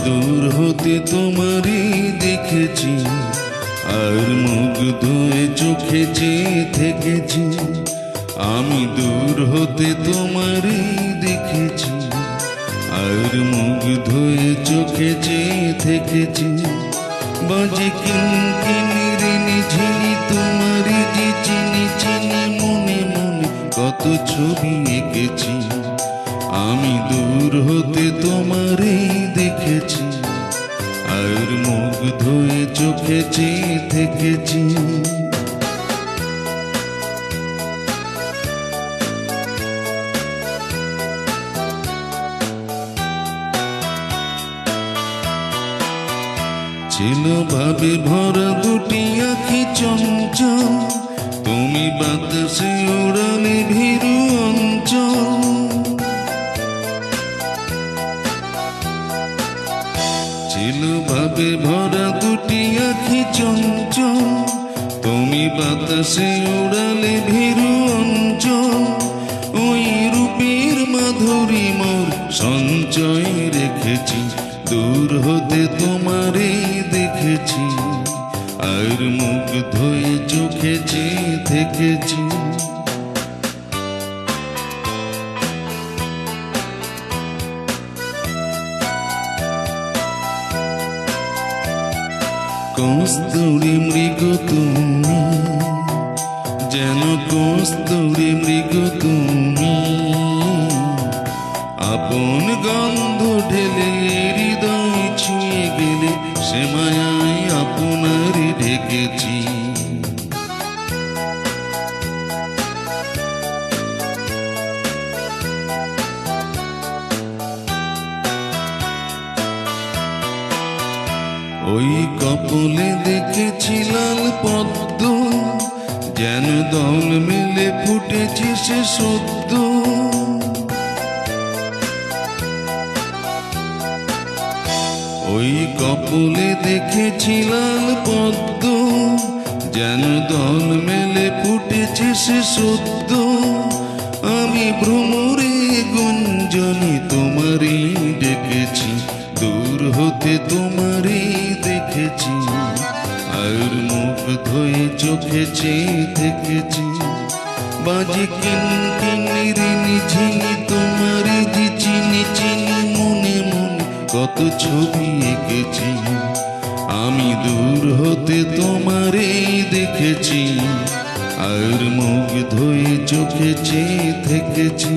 দূর হতে তোমারই দেখেছি, আর মুগ্ধ হয়ে চোখে চেয়ে থেকেছি। আমি দূর হতে তোমারই দেখেছি, আর মুগ্ধ হয়ে চোখে চেয়ে থেকেছি। বাজে কিনকিনির ঝিনি তোমারই যে চিনি চিনি, মনে মনে কত ছবি এঁকেছি। আমি দূর হতে তোমারই দেখেছি, আর মুগ্ধ হয়ে চোখে চেয়ে থেকেছি। ছিল ভাবে ভরা দুটি আঁখি চঞ্চল, তুমি বাতাসে উড়ালে ভীরু অঞ্চল। ছিল ভাবে ভরা দুটি আঁখি চঞ্চল, তুমি বাতাসে উড়ালে ভীরু অঞ্চল। ওই রূপের মাধুরী মোর সঞ্চয় রেখেছি, দূর হতে তোমারে দেখেছি, আর মুগ্ধ হয়ে চোখে চেয়ে থেকেছি। কস্তুরী মৃগ তুমি, যেন কস্তুরী মৃগ তুমি, আপন গন্ধ ঢেলে হৃদয় ছুঁয়ে গেলে, সে মায়ায় আপনারে ঢেকেছি। ওই কপলে দেখেছি লাল পদ্ম, যেন দল মেলে ফুটেছে সে সদ্য। ওই কপলে দেখেছি লাল পদ্ম, যেন দল মেলে ফুটেছে সে সদ্য। আমি ভ্রমরে গুঞ্জনে তোমারই ডেকেছি, দূর হতে তোমারই দেখেছি, আর মুগ্ধ হয়ে চোখে চেয়ে থেকেছি। বাজে কিনকিনির ঝিনি তোমারই যে চিনি চিনি, মনে মনে কত ছবি এঁকেছি। আমি দূর হতে তোমারে দেখেছি, আর মুগ্ধ হয়ে চোখে চেয়ে থেকেছি।